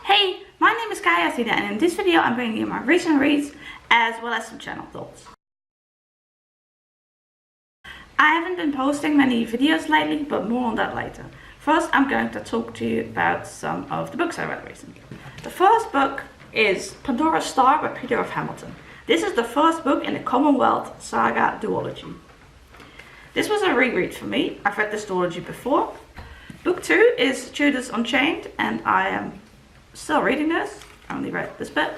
Hey, my name is Josine and in this video I'm bringing you my recent reads as well as some channel thoughts. I haven't been posting many videos lately, but more on that later. First, I'm going to talk to you about some of the books I read recently. The first book is Pandora Star by Peter of Hamilton. This is the first book in the Commonwealth Saga duology. This was a reread for me. I've read this duology before. Book 2 is Judas Unchained and I am still reading this. I only read this bit.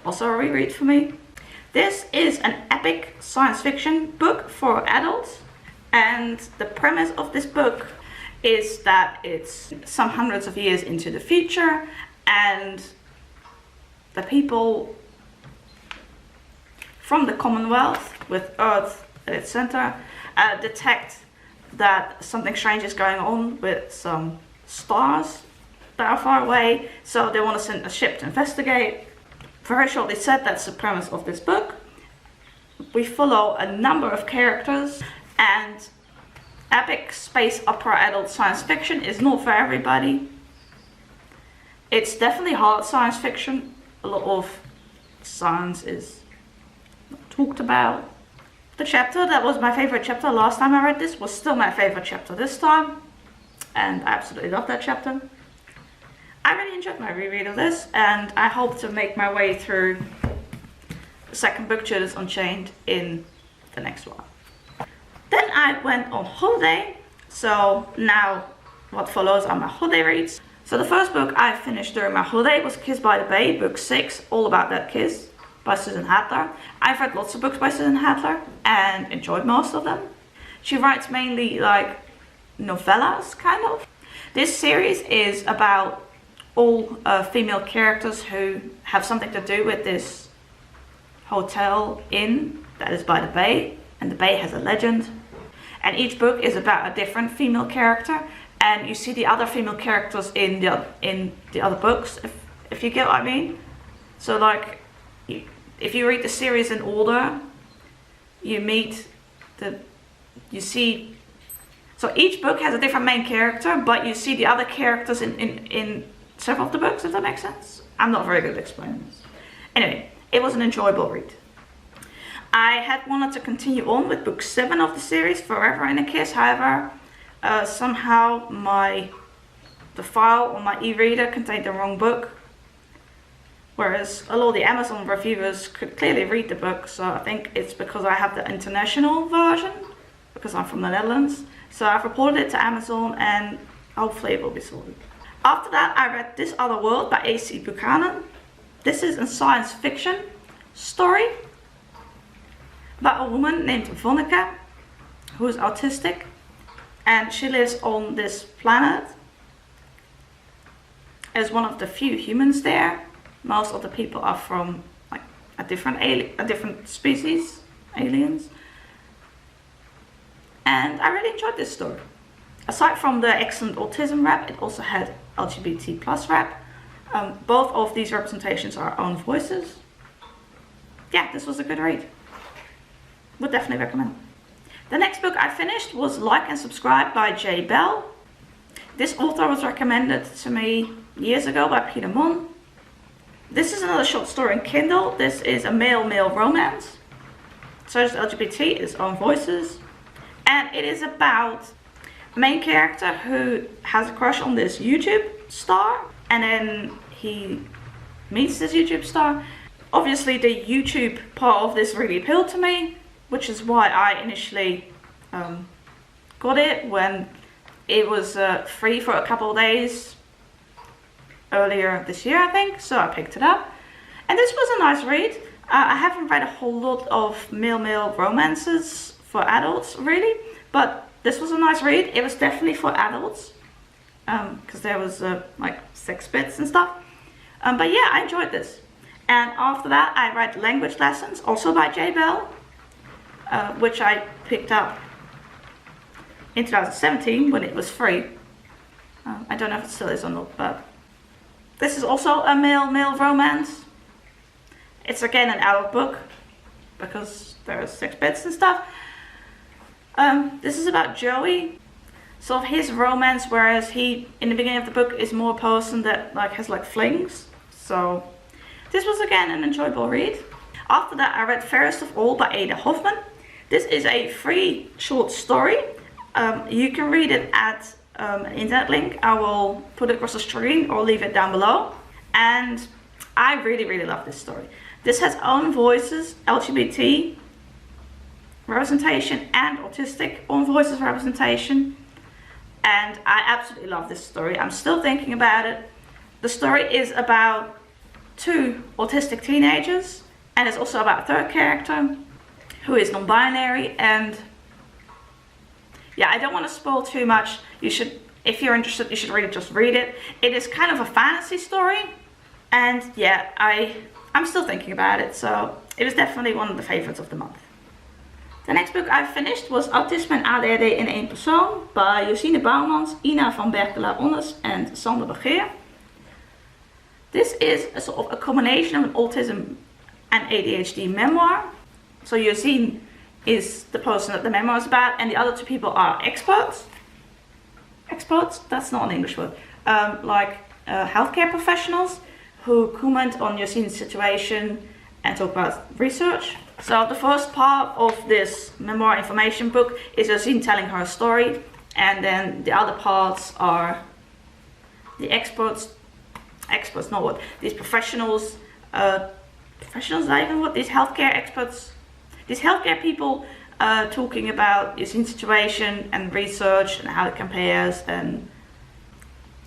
Also a reread for me. This is an epic science fiction book for adults, and the premise of this book is that it's some hundreds of years into the future and the people from the Commonwealth, with Earth at its center, detect that something strange is going on with some stars that are far away, so they want to send a ship to investigate. Very shortly said, that's the premise of this book. We follow a number of characters, and epic space opera adult science fiction is not for everybody. It's definitely hard science fiction. A lot of science is not talked about. The chapter that was my favorite chapter last time I read this was still my favorite chapter this time, and I absolutely love that chapter. I really enjoyed my reread of this, and I hope to make my way through the second book, Judas Unchained, in the next one. Then I went on holiday, so now what follows are my holiday reads. So the first book I finished during my holiday was Kiss by the Bay, book 6, All About That Kiss, by Susan Hatler. I've read lots of books by Susan Hatler and enjoyed most of them. She writes mainly like novellas, kind of. This series is about all female characters who have something to do with this hotel inn that is by the bay, and the bay has a legend. And each book is about a different female character, and you see the other female characters in the other books, if you get what I mean. So like, if you read the series in order, so each book has a different main character, but you see the other characters in several of the books, if that makes sense. I'm not very good at explaining this. Anyway, it was an enjoyable read. I had wanted to continue on with book 7 of the series, Forever in a Kiss. However, somehow the file on my e-reader contained the wrong book, whereas a lot of the Amazon reviewers could clearly read the book. So I think it's because I have the international version, because I'm from the Netherlands. So I've reported it to Amazon and hopefully it will be sorted. After that, I read This Other World by A.C. Buchanan. This is a science fiction story about a woman named Hanneke who is autistic, and she lives on this planet as one of the few humans there. Most of the people are from like a different species, aliens. And I really enjoyed this story. Aside from the excellent autism rap, it also had LGBT plus rap. Both of these representations are our own voices. Yeah, this was a good read. Would definitely recommend. The next book I finished was Like and Subscribe by J. Bell. This author was recommended to me years ago by Peter Mon. This is another short story in Kindle. This is a male-male romance. So is LGBT, its own voices. And it is about a main character who has a crush on this YouTube star, and then he meets this YouTube star. Obviously the YouTube part of this really appealed to me, which is why I initially got it when it was free for a couple of days earlier this year, I think, so I picked it up. And this was a nice read. I haven't read a whole lot of male-male romances for adults really, but this was a nice read. It was definitely for adults, because there was like sex bits and stuff. But yeah, I enjoyed this. And after that, I read Language Lessons, also by J. Bell, which I picked up in 2017 when it was free. I don't know if it still is or not, but this is also a male-male romance. It's again an adult book because there are sex bits and stuff. This is about Joey. sort of his romance, whereas he, in the beginning of the book, is more a person that like has like flings. So this was again an enjoyable read. After that, I read Fairest of All by Ada Hoffmann. This is a free short story. You can read it at an internet link. I will put it across the screen or leave it down below. And I really love this story. This has own voices, LGBT representation and autistic own voices representation. And I absolutely love this story. I'm still thinking about it. The story is about 2 autistic teenagers, and it's also about a third character who is non-binary. And yeah, I don't want to spoil too much. You should, if you're interested, you should really just read it. It is kind of a fantasy story, and yeah, I'm still thinking about it. So it was definitely one of the favorites of the month. The next book I finished was Autisme en ADHD in één persoon by Josine Bouwmans, Ina van Berckelaer-Onnes and Sander Begeer. This is a sort of a combination of an autism and ADHD memoir. So Josine is the person that the memoir is about, and the other 2 people are experts. Experts? That's not an English word. Healthcare professionals who comment on Josine's situation and talk about research. So the first part of this memoir information book is Josine telling her story, and then the other parts are the these professionals, these healthcare experts, these healthcare people talking about Josine's situation and research and how it compares. And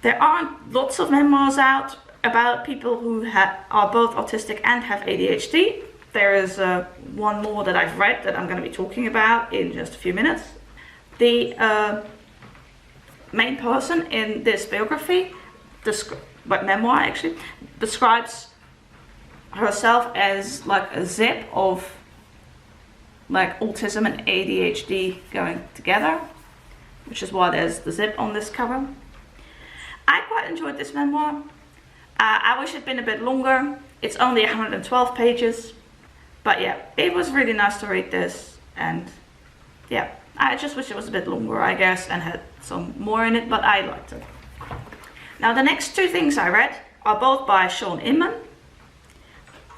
there aren't lots of memoirs out about people who are both autistic and have ADHD. There is one more that I've read that I'm going to be talking about in just a few minutes. The main person in this biography, memoir actually, describes herself as like a zip of like autism and ADHD going together, which is why there's the zip on this cover. I quite enjoyed this memoir. I wish it had been a bit longer. It's only 112 pages. But yeah, it was really nice to read this, and yeah, I just wish it was a bit longer, I guess, and had some more in it, but I liked it. Now the next 2 things I read are both by Shawn Inmon.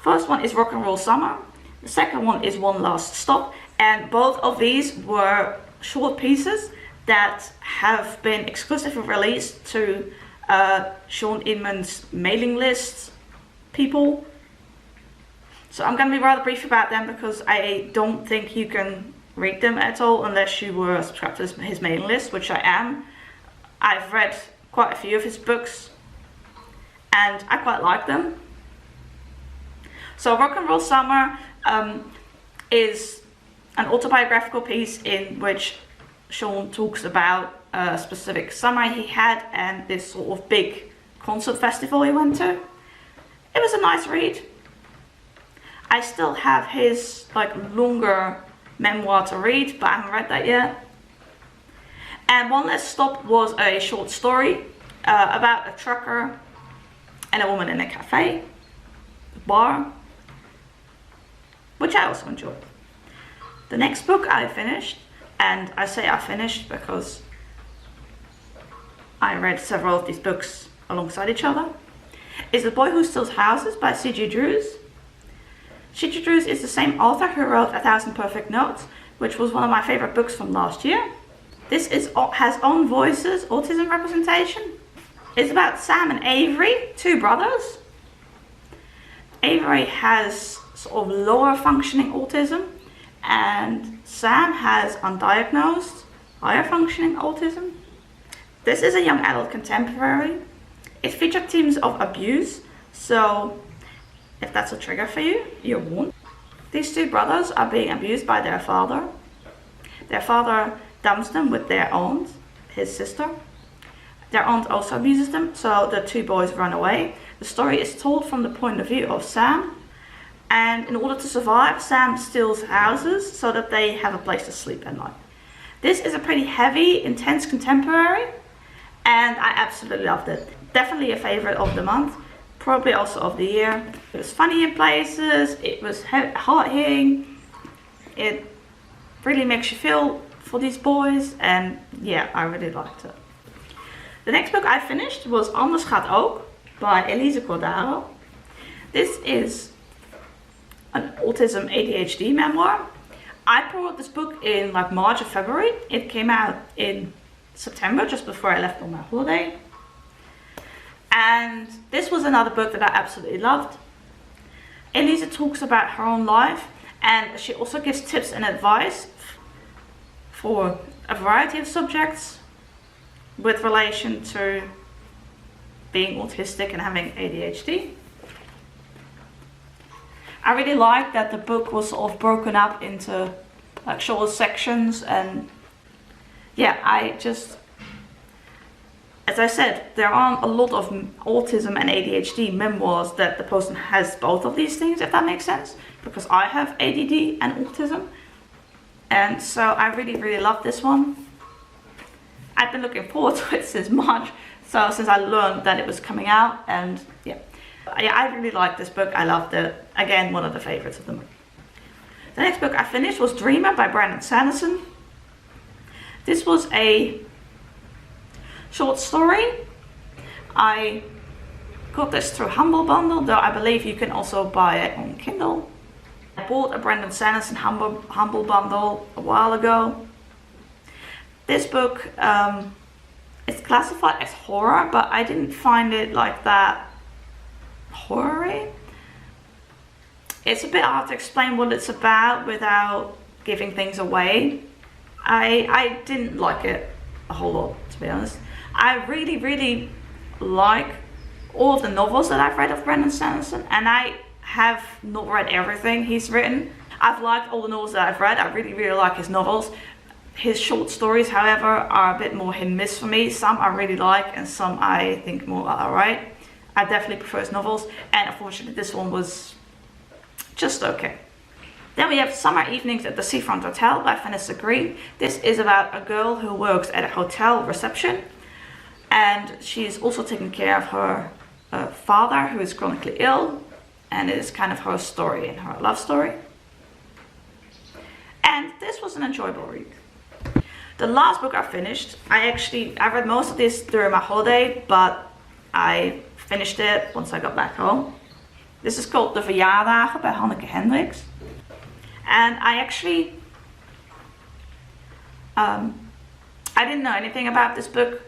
First one is Rock and Roll Summer. The second one is One Last Stop, and both of these were short pieces that have been exclusively released to Shawn Inmon's mailing list people. So I'm going to be rather brief about them because I don't think you can read them at all unless you were subscribed to his mailing list, which I am. I've read quite a few of his books and I quite like them. So Rock and Roll Summer is an autobiographical piece in which Shawn talks about a specific summer he had and this sort of big concert festival he went to. It was a nice read. I still have his like longer memoir to read, but I haven't read that yet. And One Last Stop was a short story about a trucker and a woman in a cafe, a bar, which I also enjoyed. The next book I finished, and I say I finished because I read several of these books alongside each other, is The Boy Who Steals Houses by C.G. Drews. C.G. Drews is the same author who wrote 1,000 Perfect Notes, which was one of my favorite books from last year. This has own voices, autism representation. It's about Sam and Avery, 2 brothers. Avery has sort of lower functioning autism, and Sam has undiagnosed higher functioning autism. This is a young adult contemporary. It featured themes of abuse, so if that's a trigger for you, you're warned. These 2 brothers are being abused by their father. Their father dumps them with their aunt, his sister. Their aunt also abuses them, so the 2 boys run away. The story is told from the point of view of Sam, and in order to survive, Sam steals houses so that they have a place to sleep at night. This is a pretty heavy, intense contemporary, and I absolutely loved it. Definitely a favorite of the month, probably also of the year. It was funny in places, it was hard-hitting, it really makes you feel for these boys, and yeah, I really liked it. The next book I finished was Anders gaat ook by Elise Cordaro. This is an autism ADHD memoir. I bought this book in like March or February. It came out in September, just before I left on my holiday. And this was another book that I absolutely loved. Elise talks about her own life, and she also gives tips and advice for a variety of subjects with relation to being autistic and having ADHD. I really liked that the book was sort of broken up into like short sections, and yeah, as I said, there aren't a lot of autism and ADHD memoirs that the person has both of these things, if that makes sense, because I have ADD and autism, and so I really love this one. I've been looking forward to it since March, so since I learned that it was coming out, and yeah, I really liked this book. I loved it. Again, one of the favorites of them. The next book I finished was Dreamer by Brandon Sanderson. This was a short story. I got this through Humble Bundle, though I believe you can also buy it on Kindle. I bought a Brandon Sanderson Humble Bundle a while ago. This book is classified as horror, but I didn't find it like that horror-y. It's a bit hard to explain what it's about without giving things away. I didn't like it a whole lot, to be honest. I really like all of the novels that I've read of Brandon Sanderson, and I have not read everything he's written. I've liked all the novels that I've read. I really like his novels. His short stories, however, are a bit more hit and miss for me. Some I really like and some I think more are alright. I definitely prefer his novels, and unfortunately this one was just okay. Then we have Summer Evenings at the Seafront Hotel by Vanessa Greene. This is about a girl who works at a hotel reception, and she's also taking care of her father, who is chronically ill, and it is kind of her story and her love story. And this was an enjoyable read. The last book I finished, I read most of this during my holiday, but I finished it once I got back home. This is called The Verjaardagen by Hanneke Hendrix. And I didn't know anything about this book.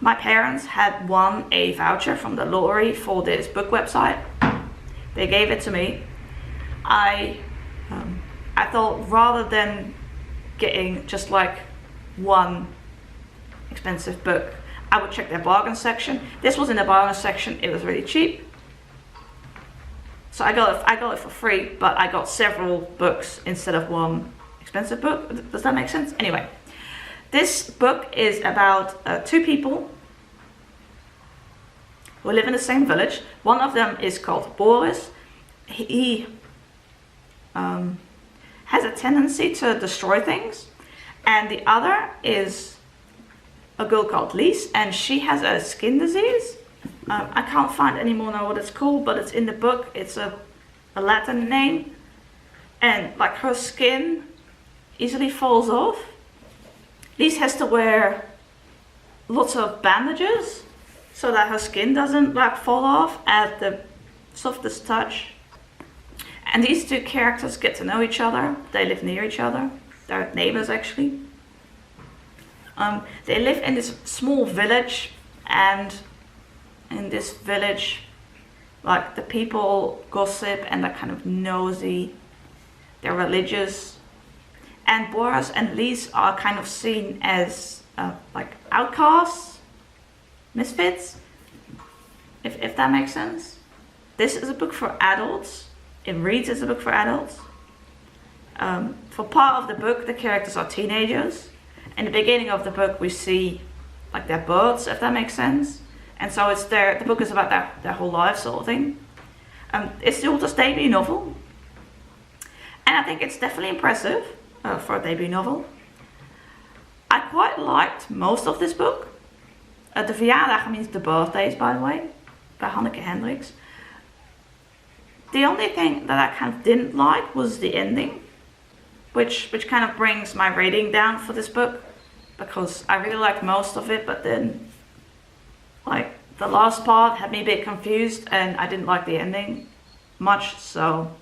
My parents had won a voucher from the lottery for this book website. They gave it to me. I thought rather than getting just like one expensive book, I would check their bargain section. This was in the bargain section. It was really cheap. So I got it for free, but I got several books instead of one expensive book. Does that make sense? Anyway, this book is about two people who live in the same village. One of them is called Boris. He has a tendency to destroy things, and the other is a girl called Elise, and she has a skin disease. I can't find anymore now what it's called, but it's in the book. It's a Latin name, and like her skin easily falls off. Elise has to wear lots of bandages so that her skin doesn't like fall off at the softest touch. And these two characters get to know each other. They live near each other. They're neighbors actually. They live in this small village, and in this village, like, the people gossip and they're kind of nosy. They're religious. And Boris and Elise are kind of seen as like outcasts, misfits, if that makes sense. This is a book for adults. It reads as a book for adults. For part of the book, the characters are teenagers. In the beginning of the book, we see like their births, if that makes sense. And so it's the book is about their whole life, sort of thing. It's the author's debut novel, and I think it's definitely impressive for a debut novel. I quite liked most of this book. The Verjaardagen means the birthdays, by the way, by Hanneke Hendrix. The only thing that I kind of didn't like was the ending. which kind of brings my rating down for this book, because I really liked most of it, but then like the last part had me a bit confused and I didn't like the ending much, so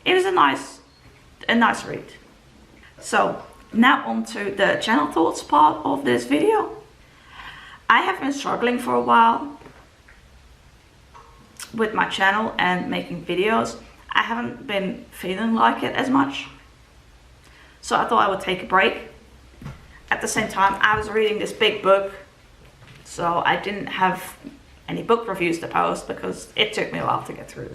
it was a nice read. So now on to the channel thoughts part of this video. I have been struggling for a while with my channel and making videos. I haven't been feeling like it as much, so I thought I would take a break. At the same time, I was reading this big book, so I didn't have any book reviews to post because it took me a while to get through.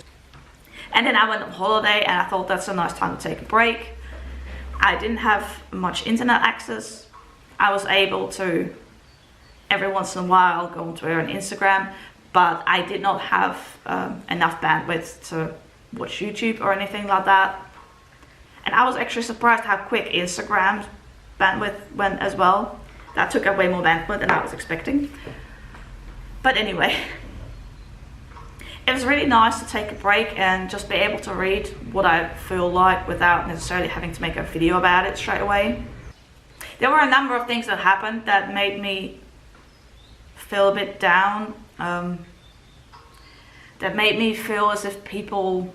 And then I went on holiday and I thought that's a nice time to take a break. I didn't have much internet access. I was able to every once in a while go on Twitter and Instagram, but I did not have enough bandwidth to watch YouTube or anything like that. And I was actually surprised how quick Instagram's bandwidth went as well. That took up way more bandwidth than I was expecting. But anyway, it was really nice to take a break and just be able to read what I feel like without necessarily having to make a video about it straight away. There were a number of things that happened that made me feel a bit down, that made me feel as if people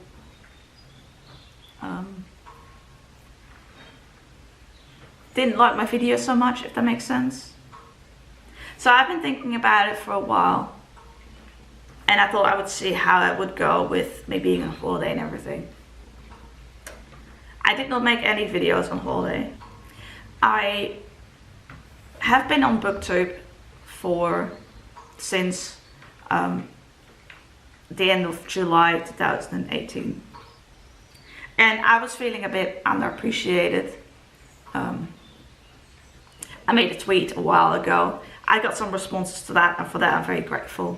didn't like my videos so much, if that makes sense. So I've been thinking about it for a while, and I thought I would see how it would go with me being on holiday and everything. I did not make any videos on holiday. I have been on BookTube since the end of July 2018, and I was feeling a bit underappreciated. I made a tweet a while ago. I got some responses to that, and for that I'm very grateful.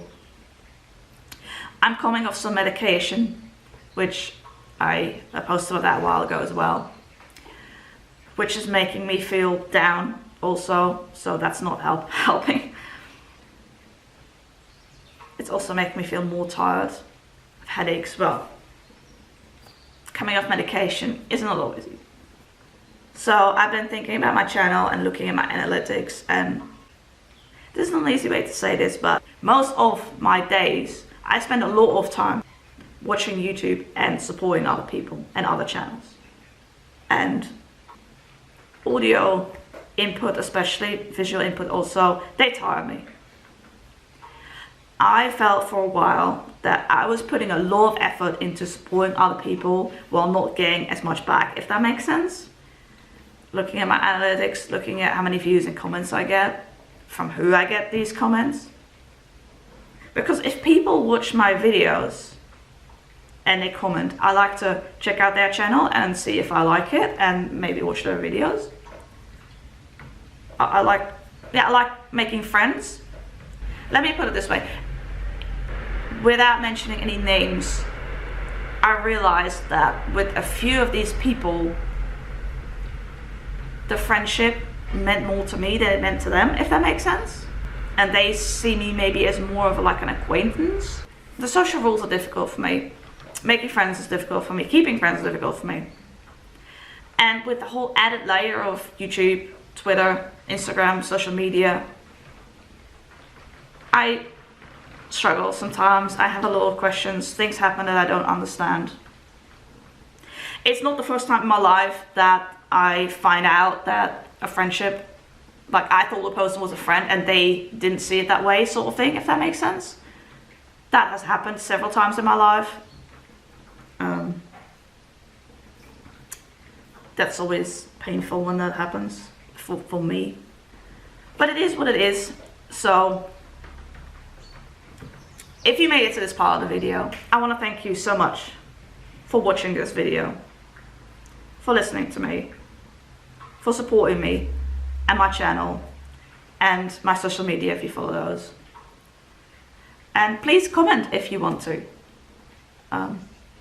I'm coming off some medication, which I posted about that a while ago as well, which is making me feel down also, so that's not helping. It's also making me feel more tired, headaches. Well, coming off medication is not always easy. So I've been thinking about my channel and looking at my analytics, and this is not an easy way to say this, but most of my days I spend a lot of time watching YouTube and supporting other people and other channels. And audio input, especially visual input also, they tire me. I felt for a while that I was putting a lot of effort into supporting other people while not getting as much back, if that makes sense. Looking at my analytics, looking at how many views and comments I get, from who I get these comments. Because if people watch my videos and they comment, I like to check out their channel and see if I like it and maybe watch their videos. I like making friends. Let me put it this way. Without mentioning any names, I realized that with a few of these people, the friendship meant more to me than it meant to them, if that makes sense. And they see me maybe as more of an acquaintance. The social rules are difficult for me. Making friends is difficult for me. Keeping friends is difficult for me. And with the whole added layer of YouTube, Twitter, Instagram, social media, I struggle sometimes. I have a lot of questions. Things happen that I don't understand. It's not the first time in my life that I find out that a friendship, like I thought the person was a friend and they didn't see it that way, sort of thing, if that makes sense. That has happened several times in my life. That's always painful when that happens for me. But it is what it is. So if you made it to this part of the video, I want to thank you so much for watching this video, for listening to me, for supporting me and my channel and my social media if you follow those. And please comment if you want to,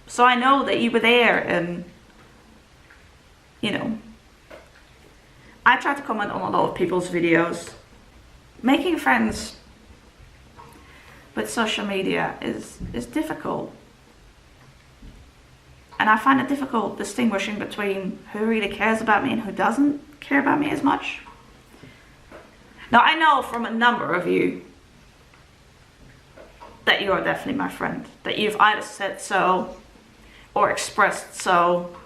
so I know that you were there. And you know, I try to comment on a lot of people's videos. Making friends with social media is difficult. And I find it difficult distinguishing between who really cares about me and who doesn't care about me as much. Now, I know from a number of you that you are definitely my friend, that you've either said so or expressed so.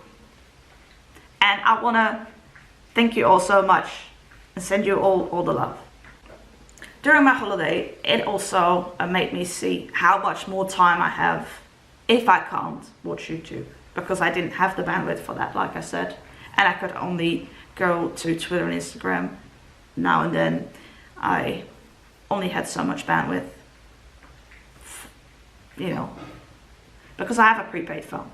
And I want to thank you all so much and send you all the love. During my holiday, it also made me see how much more time I have if I can't watch YouTube, because I didn't have the bandwidth for that, like I said, and I could only go to Twitter and Instagram now and then. I only had so much bandwidth, you know, because I have a prepaid phone.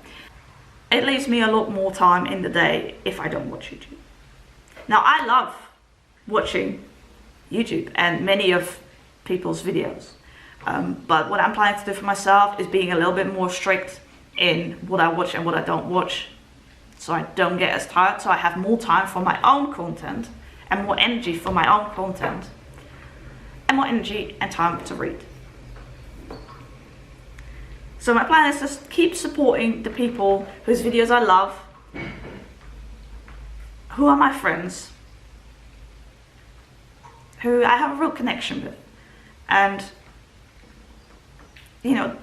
It leaves me a lot more time in the day if I don't watch YouTube. Now, I love watching YouTube and many of people's videos, but what I'm planning to do for myself is being a little bit more strict in what I watch and what I don't watch, so I don't get as tired, so I have more time for my own content and more energy for my own content and more energy and time to read. So my plan is to keep supporting the people whose videos I love, who are my friends, who I have a real connection with. And, you know,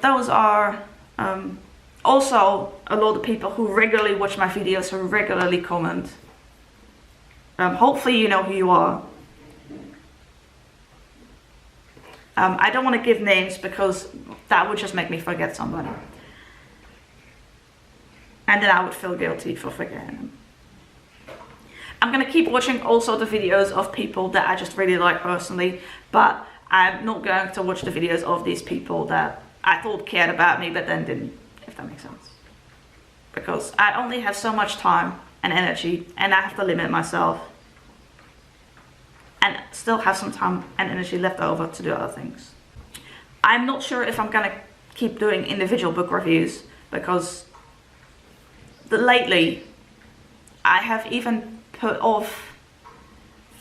those are also a lot of people who regularly watch my videos, who regularly comment. Hopefully you know who you are. I don't want to give names because that would just make me forget somebody. And then I would feel guilty for forgetting them. I'm going to keep watching also the videos of people that I just really like personally, but I'm not going to watch the videos of these people that I thought cared about me but then didn't, if that makes sense. Because I only have so much time and energy, and I have to limit myself and still have some time and energy left over to do other things. I'm not sure if I'm going to keep doing individual book reviews, because lately I have even put off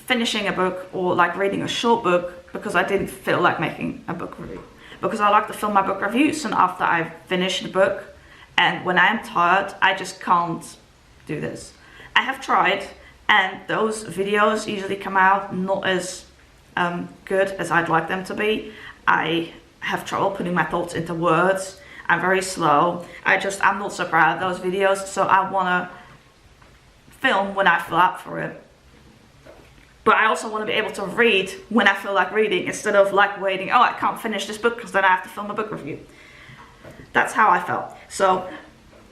finishing a book or like reading a short book because I didn't feel like making a book review. Because I like to film my book reviews and after I've finished the book, and when I'm tired, I just can't do this. I have tried, and those videos usually come out not as good as I'd like them to be. I have trouble putting my thoughts into words. I'm very slow. I'm not so proud of those videos, so I want to film when I feel up for it. But I also want to be able to read when I feel like reading, instead of like waiting, oh, I can't finish this book because then I have to film a book review. That's how I felt. So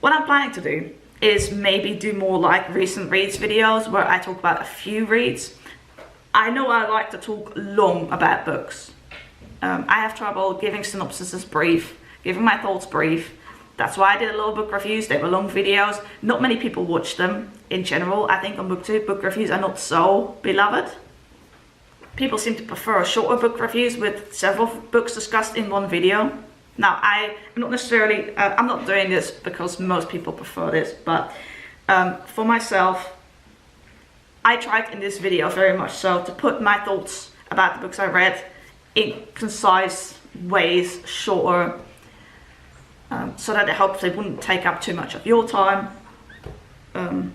what I'm planning to do is maybe do more like recent reads videos where I talk about a few reads. I know I like to talk long about books. I have trouble giving synopsises brief, giving my thoughts brief. That's why I did a lot of book reviews. They were long videos. Not many people watch them in general. I think on BookTube, book reviews are not so beloved. People seem to prefer shorter book reviews with several books discussed in one video. Now, I'm not doing this because most people prefer this, but for myself, I tried in this video very much so to put my thoughts about the books I read in concise ways, shorter, so that it hopefully wouldn't take up too much of your time. And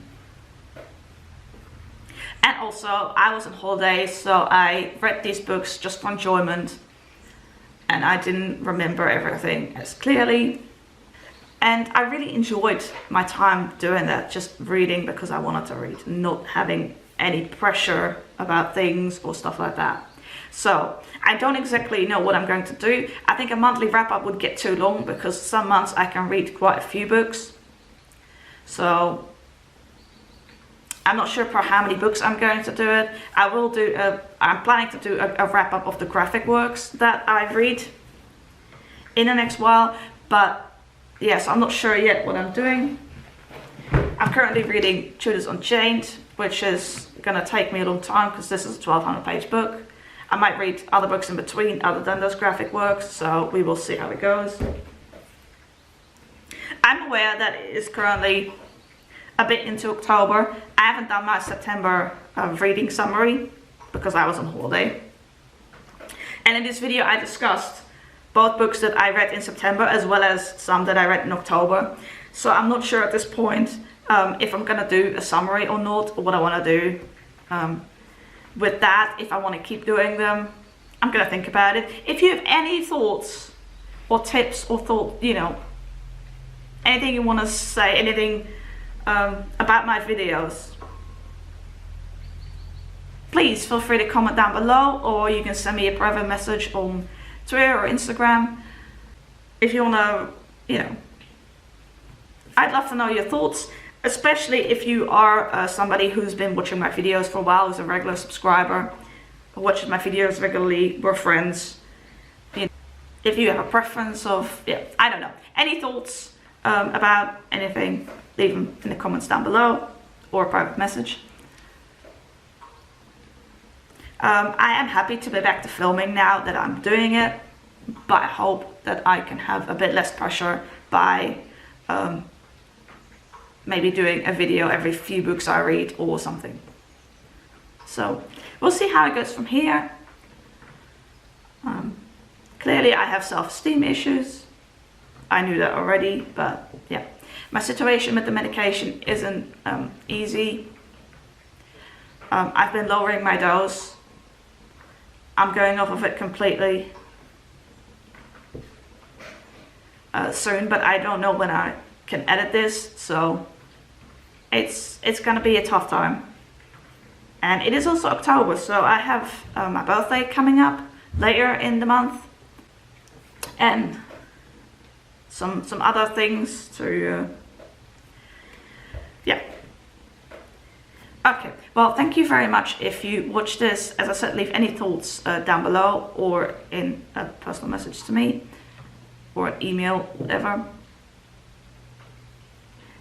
also, I was on holiday, so I read these books just for enjoyment, and I didn't remember everything as clearly. And I really enjoyed my time doing that, just reading because I wanted to read, not having any pressure about things or stuff like that. So I don't exactly know what I'm going to do. I think a monthly wrap-up would get too long because some months I can read quite a few books. So I'm not sure for how many books I'm going to do it. I'm planning to do a wrap-up of the graphic works that I read in the next while. But yes, I'm not sure yet what I'm doing. I'm currently reading Judas Unchained, which is going to take me a long time because this is a 1200-page book. I might read other books in between other than those graphic works, so we will see how it goes. I'm aware that it is currently a bit into October. I haven't done my September reading summary because I was on holiday. And in this video I discussed both books that I read in September as well as some that I read in October. So I'm not sure at this point if I'm gonna do a summary or not, or what I want to do with that, if I want to keep doing them. I'm gonna think about it. If you have any thoughts or tips or anything you want to say, anything about my videos, please feel free to comment down below, or you can send me a private message on Twitter or Instagram. If you want to, I'd love to know your thoughts, especially if you are somebody who's been watching my videos for a while, who's a regular subscriber, or watches my videos regularly, we're friends. If you have a preference of, I don't know, any thoughts about anything, leave them in the comments down below, or a private message. I am happy to be back to filming now that I'm doing it, but I hope that I can have a bit less pressure by maybe doing a video every few books I read or something. So we'll see how it goes from here. Clearly I have self-esteem issues. I knew that already, but yeah. My situation with the medication isn't easy. I've been lowering my dose. I'm going off of it completely soon, but I don't know when I can edit this, so it's gonna be a tough time. And it is also October, so I have my birthday coming up later in the month, and some other things to yeah. Okay, well, thank you very much if you watched this. As I said, leave any thoughts down below, or in a personal message to me, or an email, whatever.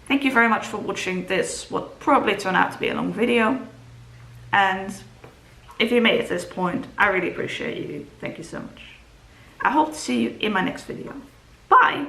Thank you very much for watching this, what probably turned out to be a long video. And if you made it to this point, I really appreciate you. Thank you so much. I hope to see you in my next video. Bye!